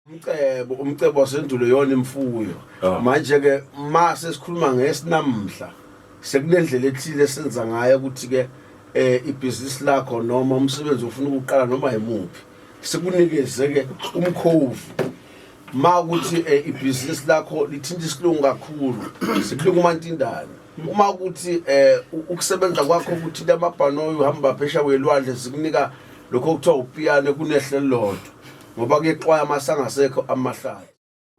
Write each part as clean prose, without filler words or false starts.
Umcebo wasendulo yona imfuyo. Manje ke mase sikhuluma ngesinamhla. Sekunendlela ethile esenza ngayo ukuthi ke ibusiness lakho noma umsebenzi ufuna ukuqala noma yimuphi. Sekunikeze ke umkhovu. Ma ukuthi ibusiness lakho lithinta isilungu kakhulu. Sikhuluma uMantindane. Uma ukuthi ukusebenza kwakho ukuthi lamabhanoyi uhamba phesha kwelwandle sikunika lokho kuthiwa upiyane kunehle lodwa. Ngoba kuyexwaya masangasekho amahlala.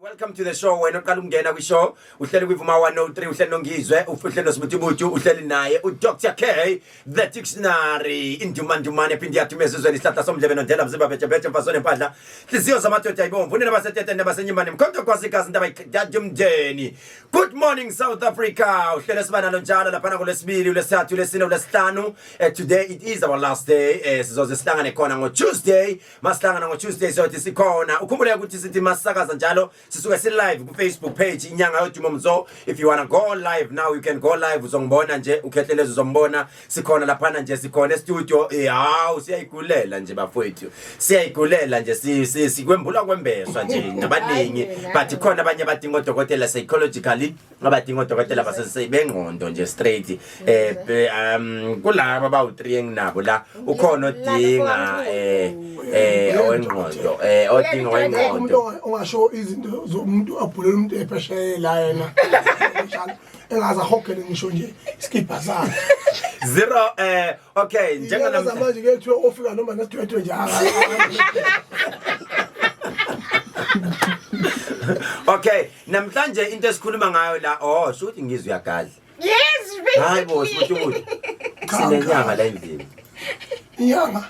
Welcome to the show. Wena oqala ukungena kwi-show uhleli kwivuma 103 uhleli nongizwe uhleli noSmuthubutu uhleli naye uDr K the dictionary indumandumane phindi yathumeza izweni isihlahla somdlebe nondela mzimba bhethe mfasone empahla hliziyo zamadoda ayibomvu unina basetete nabasenyimane mkhonto kwasikazi indaba yadumdeni. Good morning South Africa. Uhleli sibana njalo lapha ngolesibili ulesithathu ulesine ulesihlanu. Today it is our last day. Sizoze sihlangane khona ngo Tuesday. Masihlangana ngo Tuesday so sikhona. Ukhumbule ukuthi sithi masakaza njalo sisuke si live ku Facebook page inyanga yodumo mzo. If you wanna go live now you can go live uzongibona nje ukhehlelezo uzombona sikhona lapha nje sikhona studio hawu siyayigulela nje bafowethu siyayigulela nje sikwembula kwembeswa nje nabaningi but khona abanye abadinga odokotela psychologically abadinga odokotela basebengqondo nje straight kulabo abawu3 enginabo la ukhona odinga owengqondo odinga owengqondo ungasho izinto zomuntu abhulela umuntu ephesheya la yena engaza hogele ngisho nje skipper sakhe 0 okay njengoba manje ke kuthiwa ofika noma nesithwethwe nje okay namhlanje into esikhuluma ngayo la sho ukuthi ngizwe uyagadla yes hayi bo Smuthubutu sinenyanga la endlini inyanga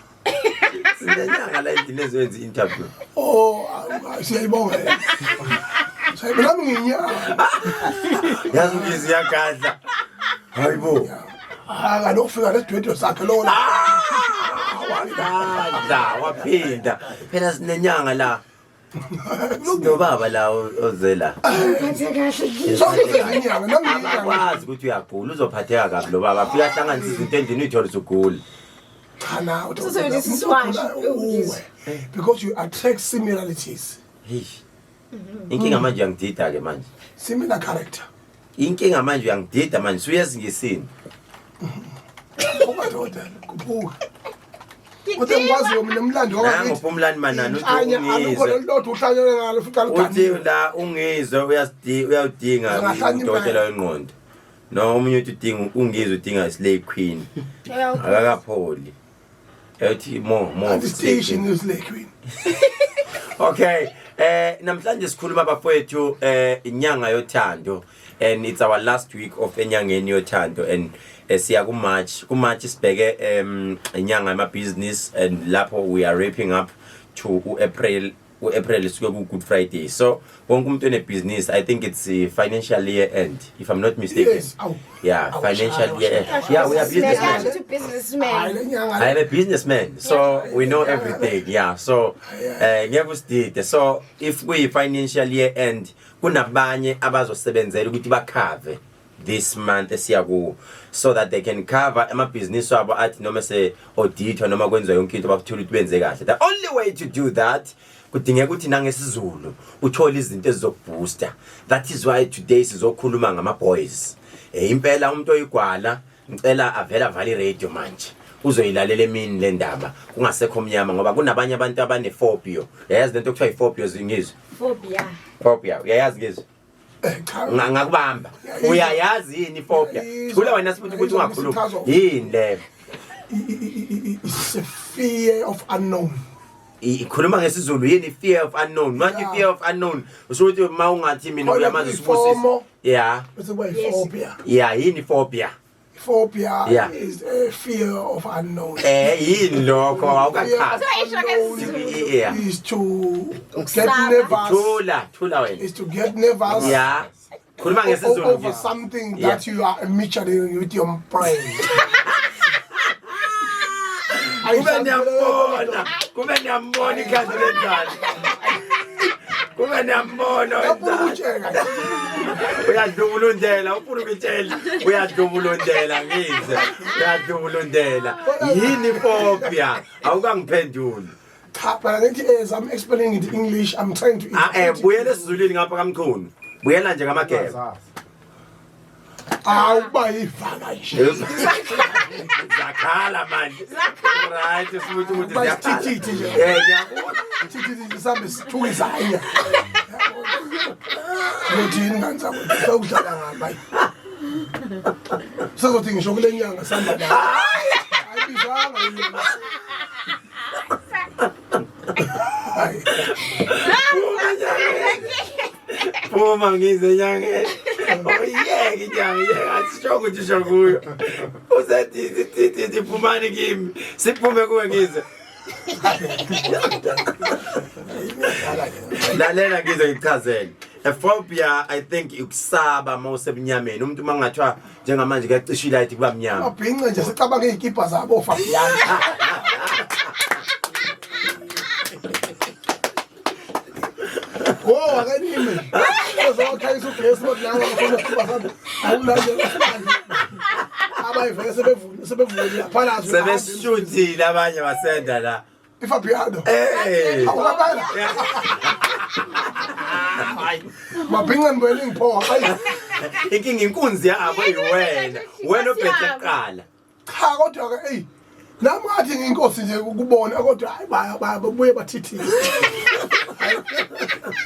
sinenyanga la endlini ezenza interview siyayibonga sayibona nginyanga yazi ngizwe uyagadla hayi bo kanokufika nesithwethwe sakhe lo waphinda phela sinenyanga la Sinobaba la ozela. Akwazi ukuthi uyagula uzophatheka kabi lo baba afika hlanganisa izinto endini uyithola usugula. Cha na because you attract similarities. Inkinga manje uyangidida ke manje. Similar character. Inkinga manje uyangidida manje uyazi ngesini. Kubadoda kuphuka. Kodwa ngikwazi mina umlando wakho ngopha umlando manani uthi ungizwe lodwa uhlanyele ngalo futhi uthi la ungizwe uyawudinga udokotela wengqondo no omunye uthi udinga ungizwe udinga islay queen akakapholi ethi more station is slay queen. Okay namhlanje sikhuluma bafowethu inyanga yothando and it's our last week of enyangeni yothando and siya ku March sibheke inyanga yama business and lapho we are wrapping up to April suke ku Good Friday. So wonke umuntu ene business I think it's financial year end if I'm not mistaken. Yes. Yeah, financial year end. Yeah, we are businessmen. I am a businessman so we know everything. Yeah, so ngiyakustide so if we financial year end kunabanye abazosebenzela ukuthi bakhave this month esiyaku so that they can cover ama business wabo athi noma se audit noma kwenza yonke into bakuthola ukuthi benze kahle. The only way to do that kudingeka ukuthi nangesizulu uthola izinto ezizokubooster. That is why today sizokhuluma ngama boys. Impela umuntu oyigwala ngicela avela vali radio manje uzoyilalela emini le ndaba kungasekho omnyama ngoba kunabanye abantu abane phobia. Yazi lento okuthiwa iphobia zingizwe phobia uyayazi ngizwe ngakubamba uyayazi yini phobia thula wena sibuthi ukuthi ungakhuluma yini le it's a fear of unknown. Ikhuluma ngesizulu yini fear of unknown manje fear of unknown usho ukuthi mawungathi mina uyamazi usibusisa yeah it's a phobia yini phobia is a fear of unknown. Yini lokho awukachaza is to get nervous. Thula wena is to get nervous. Yeah khuluma ngesizulu over something that you are imagining with your brain. Kube niyambona ikhadi lendala. Kube niyambona wenzani. Uyadlubulundela ufuna ukutshela uyadlubulundela ngize uyadlubulundela yini phobia awukangiphenduli But as I'm explaining it in English, I'm trying to. Buyela esizulwini ngapha kamkhulu. Buyela nje ngamagebe. Awubayivana nje. Zakhala manje. Right, simuthi ukuthi Bayithithi nje. Thithi sambe sithukizanya. Ngothini kanjani sawudlala ngabayi. Sokuthi ngisho kule nyanga samba la. Ayibizanga yini. Phuma ngize nyangeni. Oyeke nyanga asisho ukuthi shokuyo. Usethi phumani kimi. Siphume kuwe ngize. Lalela ngize ngichazele. Phobia I think ukusaba mawusemnyameni. Umuntu mangathwa njengamanje kuyacisha ilight kuba mnyama. Abhinqe nje sicabanga izikipa zabo Fabian. Oh, akanime. Uzokhayisa ugesi kodwa ngakho izikipa zabo. Awulaje. Abayivele sebevule lapha sebeshuthile abanye basenda la. Fabiano. Eh. Awulabala. Mabhinqa ngibele ngipho hayi. Inkinga inkunzi yabo yiwena. Wena ophethe kuqala. Cha kodwa ke hey. Nami ngathi nginkosi nje ukubona kodwa hayi babuye bathithile.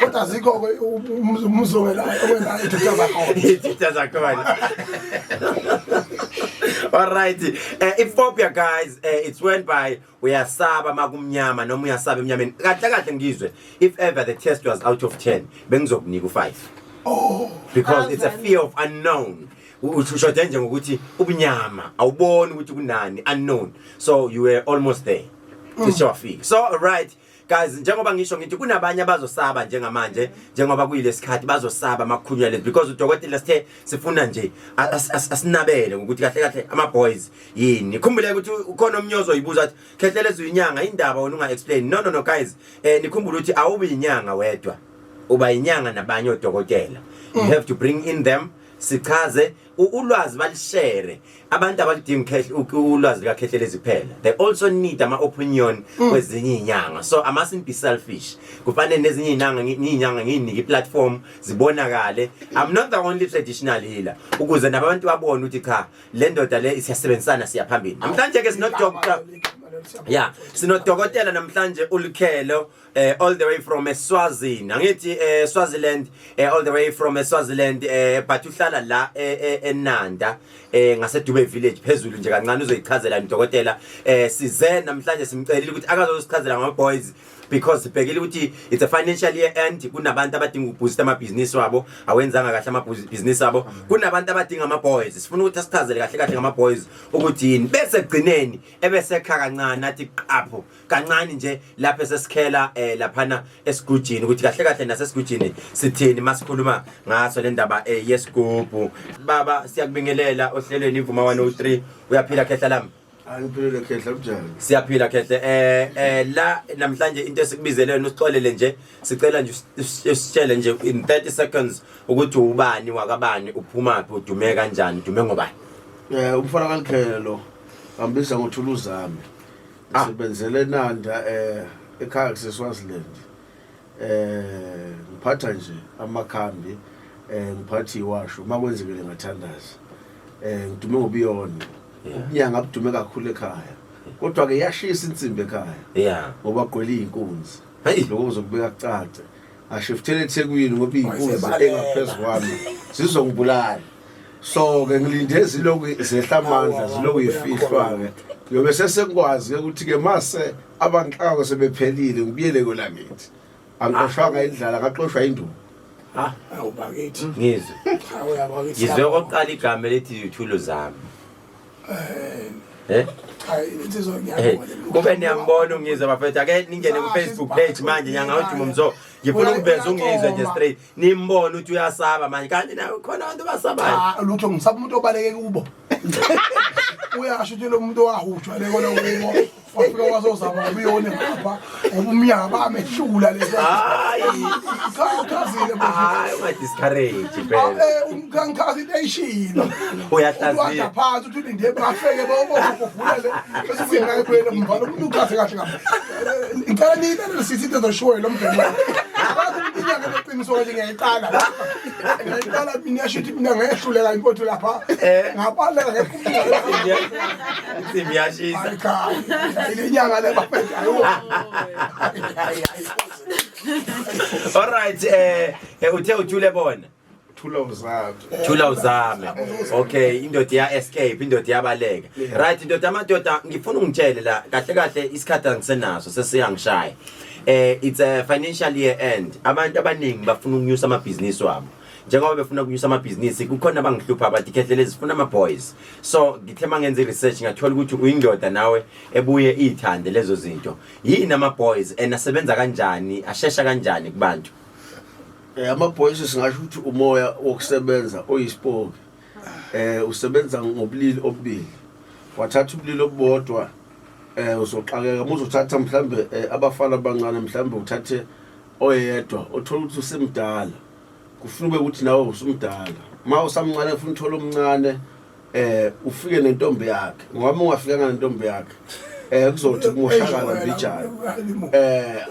Kodwa azikho umzongela okwenza ithitha zakhona. All right. Phobia guys, it's went by uyasaba makumnyama noma uyasaba emnyameni. Kahle ngizwe if ever the test was out of 10 bengizokunika u5. Oh, because it's a fear of unknown. Usho nje ngokuthi ubunyama awuboni ukuthi kunani unknown. So you were almost there. Sishafika. So all right. Guys, njengoba ngisho ngithi kunabanye abazosaba njengamanje njengoba kuyilesikhathi bazosaba makukhunywa lezi because udokotela sithe sifuna nje asinabele ukuthi kahle ama boys yini khumbule ukuthi ukhona umnyozo oyibuza athi khehlele izinyanga indaba wena unga explain no guys nikhumbule ukuthi awubi inyanga wedwa uba inyanga nabanye odokotela you have to bring in them sichaze ulwazi balishare abantu abalidinga ulwazi likakhehlelezi kuphela. They also need ama opinion kwezinye inyanga. So I mustn't be selfish. Kufanele nezinye inyanga nginike platform zibonakale. I'm not the only traditional healer. Ukuze nabantu babone ukuthi cha le ndoda le isiyasebenzisana siyaphambili. Namhlanje ke sino doctor. Yeah, sino dokotela namhlanje ulikhelo all the way from Eswazini. Angithi Swaziland all the way from Swaziland but uhlala la eNanda ngaseDube village phezulu nje kancane uzoyichazela udokotela size namhlanje simcelile ukuthi akazosichazela ngama boys because sibhekile ukuthi it's a financial year end kunabantu abadinga ukuboost ama business wabo awenzanga kahle ama business wabo kunabantu abadinga ama boys sifuna ukuthi asichazele kahle ngama boys ukuthi yini bese gcineni ebese kha kancane athi qapho kancane nje lapha esesikhela laphana esigujini ukuthi kahle nasesigujini sithini masikhuluma ngaso le ndaba yesigubhu baba siyakubingelela ohlelweni ivuma 103 uyaphila khehla lami Angiphile khehla njani siyaphila khehle la namhlanje into esikubizele usixolele nje sicela nje usitshele nje in 30 seconds ukuthi ubani wakabani uphuma phi udume kanjani udume ngobani umfana kaLikhele lo ambiza ngoThuluzame sibenzele eNanda ekhaya kuseSwaziland ngiphatha nje amakhambi ngiphathi iwasho makwenzekile ngathandaza ngidume ngobiyona unyanga abudume kakhulu ekhaya kodwa ke yashisa insimbi ekhaya ngoba gweli inkunzi lokho uzokubeka kucace ashiftele eThekwini ngoba inkunzi engaphezulu kwami sizongibulala so ke ngilinde ezilokhu zehlamandla zilokhu yifihlwa ke yobe sesekwazi ukuthi ke mase abanhlaka sebephelile ngibiyele kolakithi angixoshwanga indlala ngaxoshwa induku awubakithi ngizwe ngizwe oqala igama lethi Thuluzame kube niyambona ungizwe bafethu ake ningene ku Facebook page manje nyanga uthi umzo ngifuna ukubeza ungizwe nje straight nimbone ukuthi uyasaba manje kanti nawe khona abantu basabayo lutho ngisaba umuntu obaleke kubo uyasho ukuthi lo muntu wahujwa le kona kubo wafika wazozama ubiyone ngapha ubumnyama bamehlula lezo hayi khazile hayi ma discourage phela umkhankazi eyishilo uyahlaziya phansi uthi ndebe afeke bokuvulele bese singayibhela mbalo umuntu ukhaze kahle ngapha ngicela nina lesithi into zoshoyo lo mdeni inyanga leqiniso nje ngiyayiqala mina yashuthi mina ngehluleka impotho lapha ngabaleka ngephumula Simyashisa. ile nyanga le bafethu All right, uthe uthule bona. Thula uzame. Okay, indoda ya escape, indoda yabaleka. Right, indoda amadoda ngifuna ungitshele la kahle kahle isikhathi angisenaso sesiyangishaya. It's a financial year end. Abantu abaningi bafuna ukunyusa amabhizinisi wabo. Njengoba befuna ukunyusa amabhizinisi kukhona abangihlupha abathi khehlele zifuna ama boys. So ngithe mangenze research ngathola ukuthi uyindoda nawe ebuye ithande lezo zinto. Yini ama boys enasebenza kanjani, ashesha kanjani kubantu? Ama boys singasho ukuthi umoya wokusebenza oyisipoki. Usebenza ngobulili obubili. Wathatha ubulili obodwa uzoxakeka uzothatha mhlambe abafana abancane mhlambe uthathe oyedwa othola ukuthi usemdala. Kufuna ukuthi nawe usumdala. Ma usamncane ufuna uthola omncane ufike nentombi yakhe. Ngoba ungafikanga nentombi yakhe kuzothi kumoshakala bijana.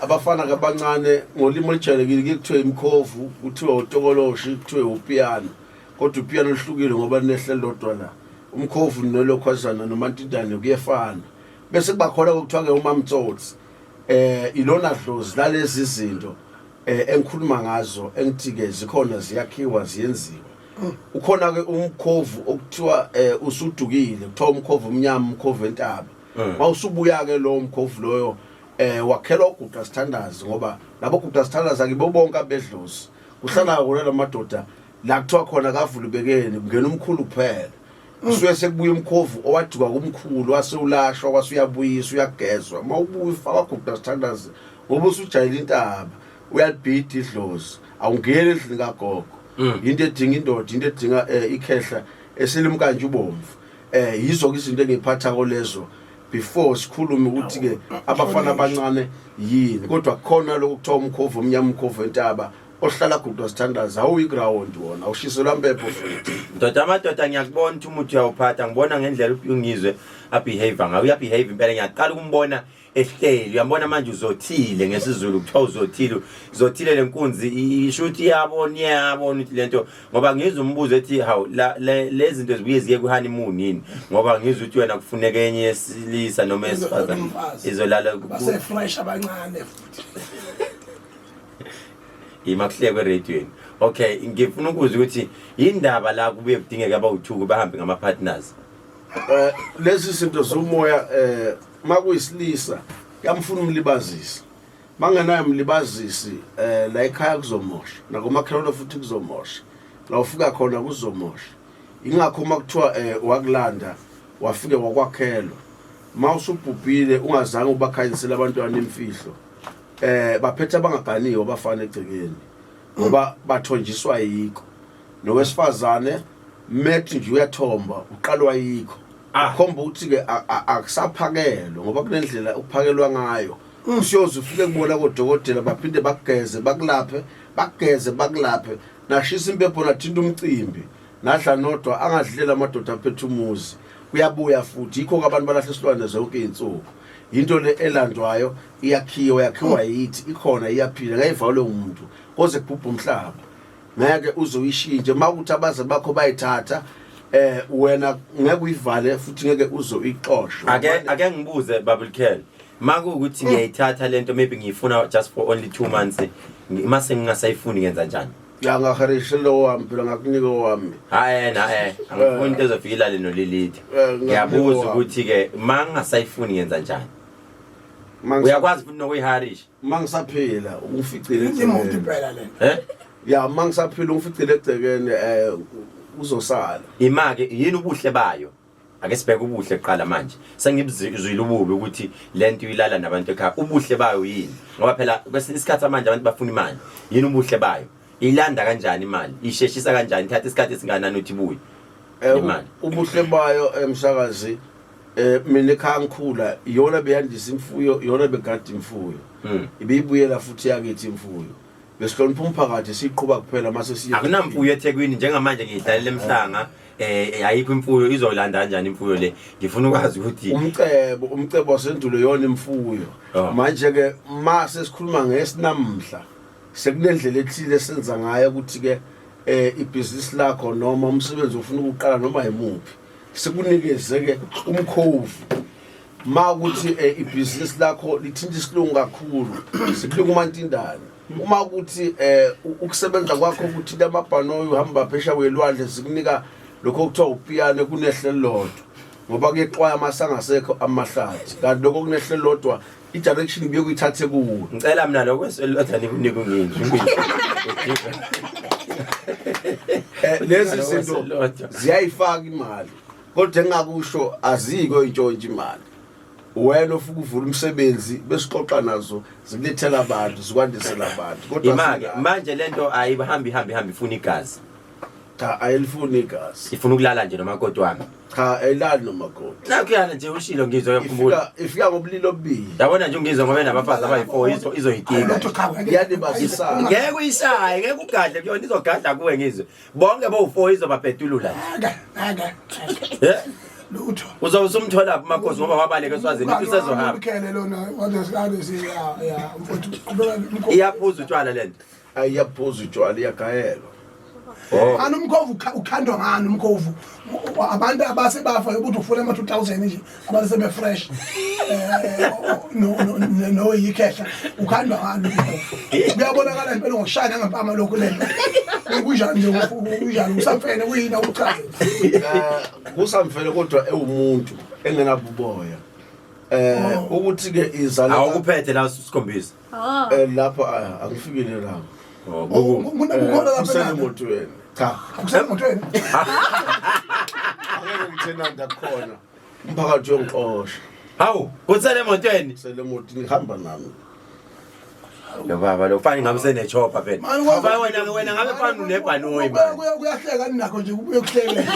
Abafana kabancane ngolimo lijayelekile kuthiwa imkhovu, kuthiwa utokoloshi, kuthiwa upiano. Kodwa upiano lihlukile ngoba nehle lodwa la. Umkhovu nolokhwazana nomantindane kuyefana. Bese kuba khona okuthiwa ke umamtsotsi. Ilona dlozi lalezi izinto engikhuluma ngazo engithi ke zikhona ziyakhiwa ziyenziwa. Ukhona ke umkhovu okuthiwa usudukile, kuthiwa umkhovu omnyama, umkhovu entaba. Mawusubuya ke lo mkhovu loyo wakhelwa uGuda Standards ngoba labo Guda Standards akibo bonke abedlozi. Kuhlala kona lamadoda la kuthiwa khona kavula ubekeni kungena umkhulu kuphela. Usuye sekubuya umkhovu owaduka kumkhulu wasewulashwa wasuyabuyisa uyagezwa. Mawubuya ufaka Guda Standards ngoba usujayela intaba. Uyalibhida idlozi awungeni endlini kagogo into edinga indoda into edinga ikhehla eselimkanje ubomvu yizo ke izinto engiphatha kolezo before sikhulume ukuthi ke abafana abancane yini kodwa khona lokuthiwa umkhovu omnyama umkhovu entaba ohlala Guda Standards awuyiground wona awushiselwa impepho futhi ndoda amadoda ngiyakubona ukuthi umuntu uyawuphatha ngibona ngendlela ungizwe behavior ngawe uyabehave impela ngiyaqala ukumbona ehleli uyambona manje uzothile ngesizulu kuthiwa uzothile lenkunzi ishuthi yabona ukuthi lento ngoba ngizwe umbuzo ethi hawu lezi zinto zibuye ziye ku honeymoon yini ngoba ngizwe ukuthi wena kufuneka enye yesilisa noma esifazane izolala base fresh abancane futhi imakuhleke eradioini. Okay, ngifuna ukuzwa ukuthi indaba la kubuye kudingeka abawuthuku bahambe ngama partners. Lezi zinto zomoya makuyisilisa yamfuna umlibazisi. Mangenayo umlibazisi la ekhaya kuzomosha, nakomakhelwane futhi kuzomosha. La ufika khona kuzomosha. Ingakho makuthiwa wakulanda wafike wakwakhelwa. Mawusubhubhile ungazange ubakhanyisela abantwana imfihlo. Baphethe abangaganiwe bafana egcekeni. Ngoba bathonjiswa yikho. Nowesifazane methi nje uyathomba uqalwa yikho. Khomba ukuthi ke akusaphakelwa ngoba kunendlela ukuphakelwa ngayo. Usiyoze ufike kubona kodokotela baphinde bakugeze bakulaphe, bakugeze bakulaphe. Nashisa impepho nathinta umcimbi. Nadla nodwa angadlela amadoda aphethe umuzi. Uyabuya futhi yikho abantu balahla isilwane zonke izinsuku. Into le elandwayo yakhiwa yithi ikhona iyaphila ngayivalwe umuntu koze kubhubha umhlaba. Ngeke uzoyishintshe makuthi abaze bakho bayithatha wena ngeke uyivale futhi ngeke uzoyixoshwa. Ake ngibuze Bubble Kell. Maku ukuthi ngiyayithatha lento maybe ngiyifuna just for only 2 months mase ngingasayifuni ngenza njani? Ya ngaharishe lo wami phela ngakunika wami. Angifuni into ezofikela leno lilithi. Ngiyabuza ukuthi ke mangasayifuni ngenza njani? Uyakwazi futhi nokuyiharisha. Mangisaphila ungificile imoto impela le. Ya mangisaphila ungificile egcekeni uzosala. Imake yini ubuhle bayo? Ake sibheke ubuhle eqala manje. Sengibuzwile ububi ukuthi lento uyilala nabantu ekhaya. Ubuhle bayo yini? Ngoba phela kwesinye isikhathi manje abantu bafuna imali. Yini ubuhle bayo? Ilanda kanjani imali? Isheshisa kanjani? Thatha isikhathi esinganani uthi buyi? Imali. Ubuhle bayo emsakazi mina ekhaya ngikhula iyona beyandisa imfuyo iyona begada imfuyo. Ibiyibuyela futhi yakithi imfuyo. Besihlonipha umphakathi siqhubha kuphela mase siya. Akunamfuyo eThekwini njengamanje ngidlalela emhlanga ayikho imfuyo izolanda kanjani imfuyo le ngifuna ukwazi ukuthi umcebo wasendulo yona imfuyo manje ke mase sikhuluma ngesinamhla sekunendlela ethile senza ngayo ukuthi ke ibusiness lakho noma umsebenzi ufuna ukuqala noma yimuphi sekunikeze ke umkhovu makuthi ibusiness lakho lithinta isilungu kakhulu sikhuluma umantindane uma ukuthi ukusebenza kwakho ukuthi amabhanoyi uhamba phesha welwandle sikunika lokho kuthiwa upiano kunehlelo lodwa ngoba kuyexwaya masangasekho amahlathi kanti lokho kunehlelo lodwa i-direction biye kuyithathe kuwo ngicela mina lokho eselotha nikunike ngizwi lezi zinto ziyayifaka imali kodwa engakusho aziko intshontshe imali wena ufuna ukuvula umsebenzi besixoxa nazo zikulethela abantu zikwandisela abantu kodwa manje lento ayihambi ifuna igazi cha ayilifuni igazi ifuna ukulala nje nomakoti wami cha ayilali nomakoti nakuyana nje ushilo ngizwe yakhumbula ifika ngobulilo obubili yabona nje ungizwe ngoba nabafazi abayi4 izoyitika iyalibazisa ngeke uyishaye ngeke ugadle kuyona izogadla kuwe ngizwe bonke bo4 izobaphetulula lutho uzawusumthola umakhosi ngoba wabaleke eswazini usezohamba ukhele lona wathi ya mfowethu iyaphuza utshwala lento ayiyaphuza utshwala iyagayelwa Ngani umkhovu ukhandwa ngani umkhovu abantu abasebafa ukuthi ufuna ama 2000 nje abantu sebe fresh no yikhehla ukhandwa ngani kuyabonakala impela ngokushaya ngempama lokho lento kunjani nje kunjani usamfene kuyina uchaze kusamfene kodwa ewumuntu engenabuboya ukuthi ke izala awukuphethe la sikhombisa lapha angifikile la ngona lapha emotweni cha akusemotweni angeke ngithena ngakhona umphakathi yongixosha hawu kutsele emotweni selemotini ngihamba nami lo baba lo fani ngabe senechopha phela wena ngabe fani unebhanoyi manje kuyahleka ninakho nje kubuye kuhleke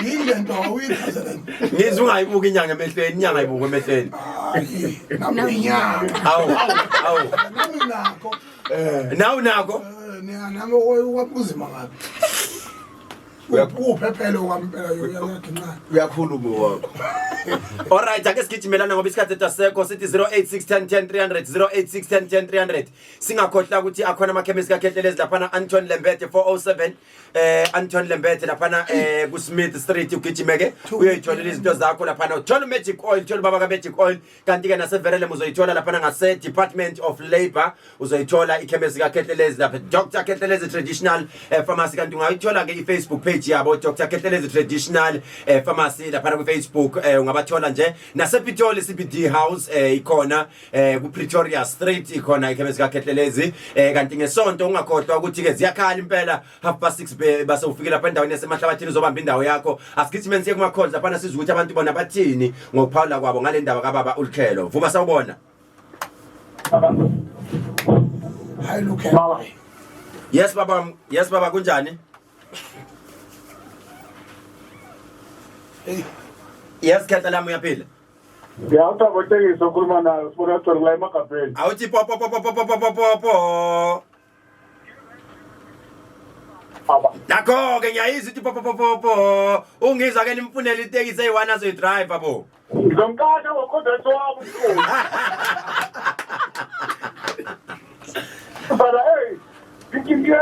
yini lento awuyithazela ngizwe ungayibuka inyanga emehlweni inyanga ayibuka emehlweni naminyanga awu nami nakho nawu nakho nami wabuzima ngapi uphephele kwampela yoyakinqana uyakhuluma wakho alright ake sigijimelana ngoba isikhathi etasekho sithi 086110 086110 singakhohla ukuthi akhona amakhemisi kaKhethelezi lapha na Anton Lembethe 407 Anton Lembethe lapha ku Smith Street ugijimeke uyayitholela izinto zakho lapha na uthola Magic Oil uthola baba ka Magic Oil kanti ke naseverele uzoyithola lapha ngase Department of Labor uzoyithola ikhemisi kaKhethelezi lapha Dr Khethelezi Traditional Pharmacy kanti ungayithola ke iFacebook page yabo Dr Khethelezi Traditional Pharmacy lapha ku Facebook ungabathola nje nasePitoli CBD House ikhona ku Pretoria Street ikhona ikhemisi kaKhethelezi kanti ngesonto ungakhohlwa ukuthi ke ziyakhala impela 6:30 base ufike lapha endaweni yasemahlabathini uzobamba indawo yakho asigijimeni siye kuma calls lapha sizwe ukuthi abantu bona bathini ngokuphawula kwabo ngale ndaba kaBaba uLkhelo vuma sawubona hayi Lukhelo yes baba kunjani yes khetha lami uyaphila ngiyawuthi abotekisi okhuluma nayo sifuna uthori la emagabheni awuthi po nakho ke ngiyayizwa uthi po ungizwa ke nimfunela itekisi eyi1 azoyidrive bo ngizomkhatha ngokhondethi wami umkhulu bala ngike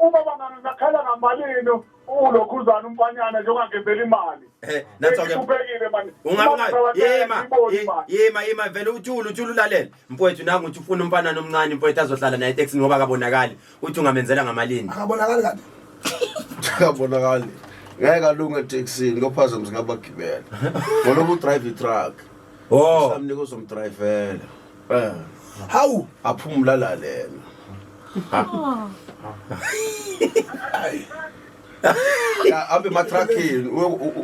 ubaba nakhala ngamalini ulokhuzana umfanyana njengangembela imali nathoke yema vele uthula ulalela mfowethu nangu uthi ufuna umfana nomncane mfowethu azohlala naye eTexini ngoba akabonakali uthi ungamenzela ngamalini akabonakali kanti akabonakali ngeke kalunga eTexini ngophazamisa ngabagibela ngoba udrive truck samnika uzomdrivela hawu aphumula lalela abe matrackini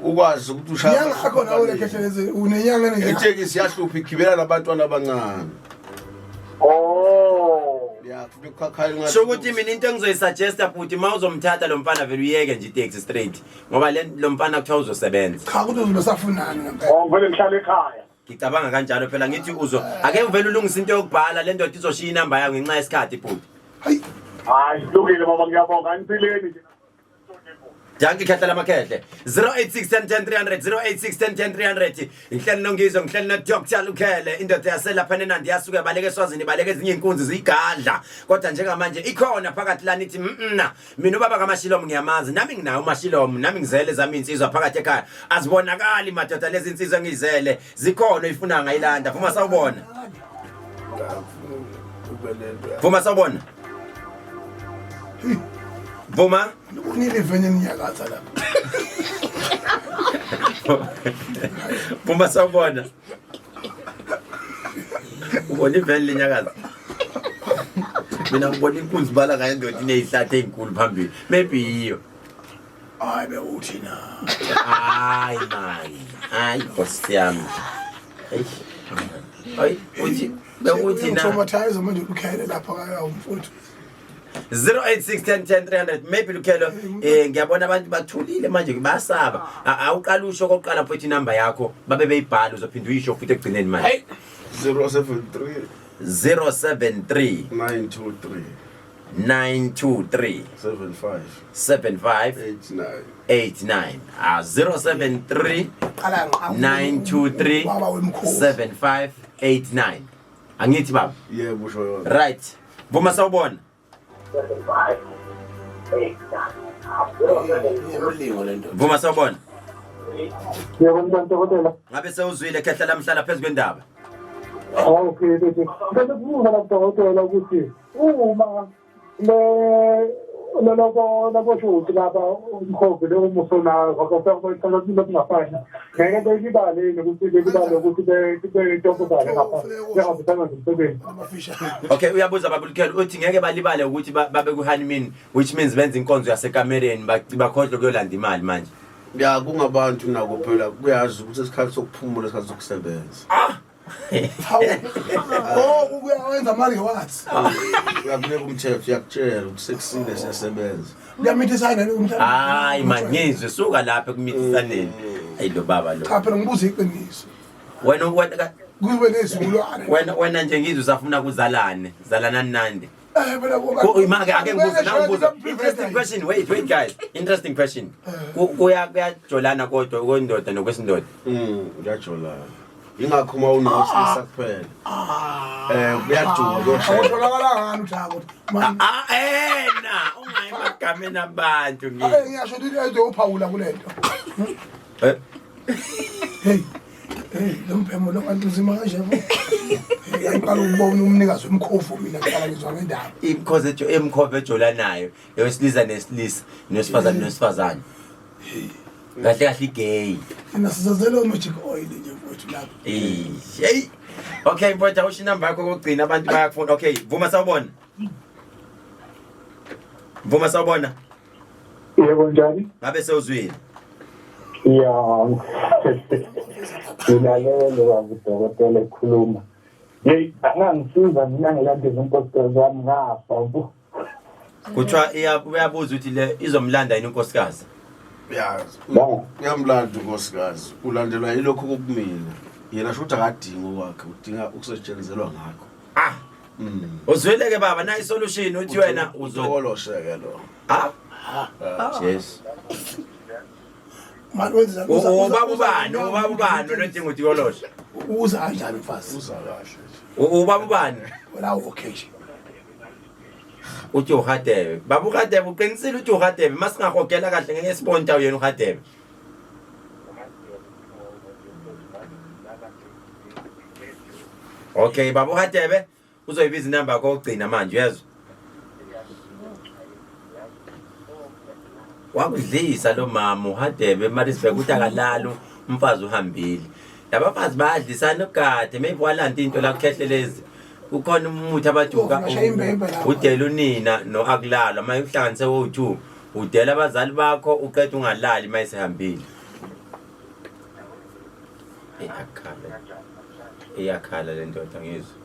ukwazi ukuthi ushaya ngakho nawe leKhethelezi unenyanga nje itekisi yahlupha igibela nabantwana abancane so ukuthi mina into engizoyisuggesta futhi mawuzomthatha lo mfana vele uyeke nje itaxi straight ngoba lo mfana kuthiwa uzosebenza cha ukuthi uzosafunani ngempela ngivele ngihlala ekhaya ngicabanga kanjalo phela ngithi ake uvele ulungisa into yokubhala le ndoda izoshiya inamba yayo ngenxa yesikhathi futhi hayi hayi lungile baba ngiyabonga anipileni nje Janki khehla lamakhehle 08610300 08610300 Ngihleli nongizwe ngihleli no Dr Lukhele indoda yaselapha eNandi yasuke baleke eSwazini baleke ezinye inkunzi ziyigadla kodwa njengamanje ikhona phakathi lana ithi mina ubaba kaMashilomo ngiyamazi nami nginayo uMashilomo nami ngizele zami insizwa phakathi ekhaya azibonakali madoda lezi insizwa ngizele zikhona ifuna ngayilanda Vuma sawubona Vuma sawubona Vuma unile venye nyakaza la Vuma sawubona ubona ivele lenyakaza mina ngibona inkunzi bala ngayo ndoda inezihlathe ezinkulu phambili maybe iyo hayi bewuthi na hayi man hayi Nkosiyami hayi uthi bewuthi na traumatized manje ukhele lapha kaya umfuthu 08610300 maybe Lukhelo ngiyabona abantu bathulile manje bayasaba awuqala usho kokuqala futhi number yakho babe beyibhala uzophinda uyisho futhi egcineni manje 073 073 923 923 75 75 89 073 923 75 angithi baba yebo usho yona right Vuma sawubona Vuma sawubona Yebo ngiyanthokozela. ngabe sewuzwile khehla lamhlala phezulu kwendaba Okay, bese. Ngeke kubuza la dokotela ukuthi uma loko shothi lapha umkhombe lo musona akasakho ngafana. Ngeke beyibale ukuthi beyithokozana lapha. Ngiyabuzana nomsebenzi. Okay uyabuza baba Lukhelo uthi ngeke balibale ukuthi babe ku honeymoon which means benza inkonzo yasekamereni bakhohle kuyolanda imali manje ya kungabantu nako phela kuyazi ukuthi isikhathi sokuphumula isikhathi sokusebenza uyawenza mali wathi uyabeka umthetho yakutshela ukuthi sekusile siyasebenza uyamithisana umthetho hayi mangizwe suka lapha kumithisaneni ayilo baba lo cha phela ngibuza iqiniso wena kube nezulwane wena nje ngizwe usafuna kuzalana nandi phela Imake ake ngibuza nawubuza interesting question wait guys interesting question kuyajolana kodwa kondoda nokwesindoda uyajolana ingakho uma unosilisa kuphela kuyajula awutholakala ngani uthako ungayimagameni abantu ngiyasho ukuthi uzophawula kulento hey lo mphemo abantu uzima kanje yaqala ukubona umnikazi wemkhofu mina ngicala ngizwa ngendaba imkhove ejolanayo yowesilisa nesilisa nesifazane nesifazane kahle kahle igay nasizazelo magic oil nje mfowethu lapha hey okay mfowethu usho inamba yakho kokugcina abantu bayakufuna okay Vuma sawubona Yebo njani? ngabe sewuzwile Ya. Ngilalele babudokotela ekhuluma. Hey, angangisiza mina ngilandele unkosikazi wami ngafa ubu. kuthiwa uyabuza ukuthi le izomlanda yini unkosikazi uyamlanda unkosikazi ulandelwa yilokho kokumina yena sho ukuthi akadingi wakhe udinga ukusetshenzelwa ngakho uzweleke baba nayi solution uthi wena uzokolosheke lo yes malwenza ubaba ubani lodinga ukuthi kolosha uza kanjani mfasi uza kahle ubaba ubani wala okay uthi uHadebe baba uHadebe uqinisile uthi uHadebe masingahogela kahle ngeke sponta uyena uHadebe okay baba uHadebe uzoyibiza inamba yakho ogcina manje uyezwa wakudlisa lo mama uHadebe eMaritzburg uthi akalalo umfazi uhambile labafazi bayadlisana ukade maybe walanda into la kuhlehlelezi ukhona umuthi abajuka udela unina noakulala maye uhlanganise wo2 udela abazali bakho uqeda ungalali mayisehambile iyakhala le ndoda ngizwe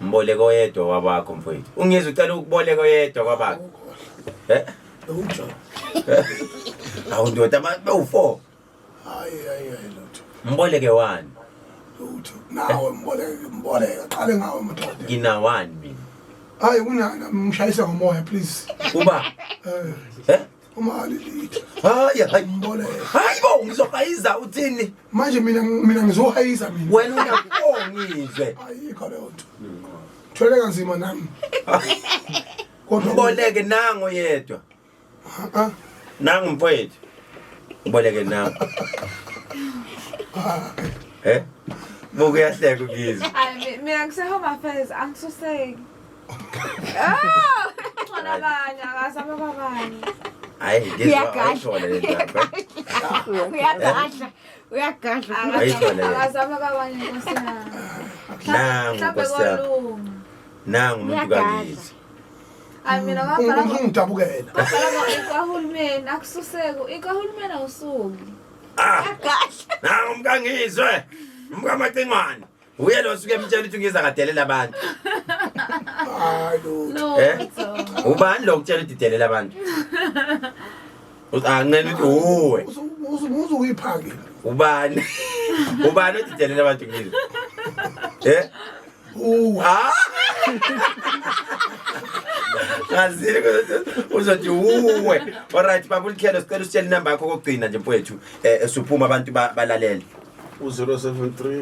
mboleko yedwa wabakho mfowethu ungizwe ucela ukuboleka yedwa kwabakho Ujo. Awundoda bawu4. Hayi lutho. Mboleke 1. Lutho. Nawe mboleka qale ngawe madoda. Ngina 1 mina. Hayi kunana ngishayisa ngomoya please. Uba. umali lithi hayi mboleka hayibo ngizohayiza uthini manje mina ngizohayisa mina wena ungakongizwe ayikho leyo nto thwele kanzima nami kodwa uboleke nango yedwa nangu mfowethu uboleke nango buku yahleka ukizwe Hayi mina ngisehome affairs angisuseki. Khona abanye akazama kwabanye. hayi ngizwa le ndaba Uyagadla. Ayithola yena. Akazama kwabanye nkosiyami. nangu nkosiyami nangu umuntu kakizi Hayi mina ngabhala ngidabukela ikahulumeni akususeki ikahulumeni awusuki. nangu umkangizwe umkamacingwane uye lo suke emtshela ukuthi ngiza kadelela abantu hayi No. ubani lo kutshela ukuthi delela abantu anqena ukuthi uwe uzuyiphakile ubani uthi delela abantu ngizwe ngazile uzothi uwe alright babulkhelo sicela usitshele inamba yakho kokugcina nje mfowethu esuphuma abantu balalele u-073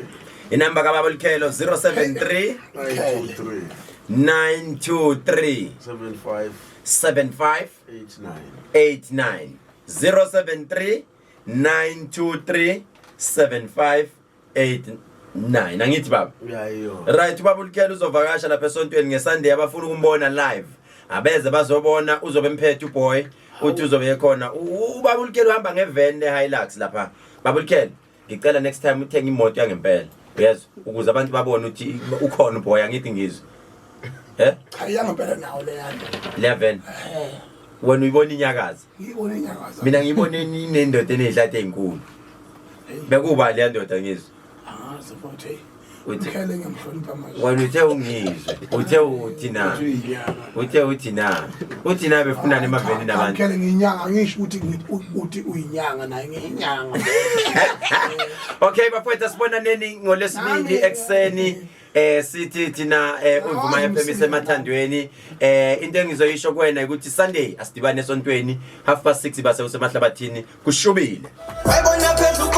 inamba kababulkhelo 073 923 923 75 75 89 89 073 923 7589 angithi baba yayiyo right babulkhelo uzovakasha lapha esontweni ngeSunday abafuna ukumbona live abeze bazobona uzobe emphethe uboy uthi uzobe khona ubabulkhelo uhamba ngevan leHilux lapha babulkhelo ngicela next time uthenge imoto yangempela uyezwa ukuze abantu babone ukuthi ukhona uboy angithi ngizwe hayi yangempela nawo le yanto 11 wena uyibona inyakazi ngiyibona inyakaza mina ngiyibone nendoda enezihlathi ezinkulu bekuba le ndoda ngizwe sefothe uthi ukhele ngimhlonipha manje wena uthe ungizwe uthe uthi na befunana emaveni nabantu ukhele ngiyinyanga ngisho ukuthi uyinyanga naye ngiyinyanga okay bafowethu sibonaneni ngolesibili ekseni sithi thina uvuma FM isemathandweni into engizoyisho kuwena ukuthi Sunday asidibane esontweni 6:30 base usemahlabathini kushubile wayibona phezulu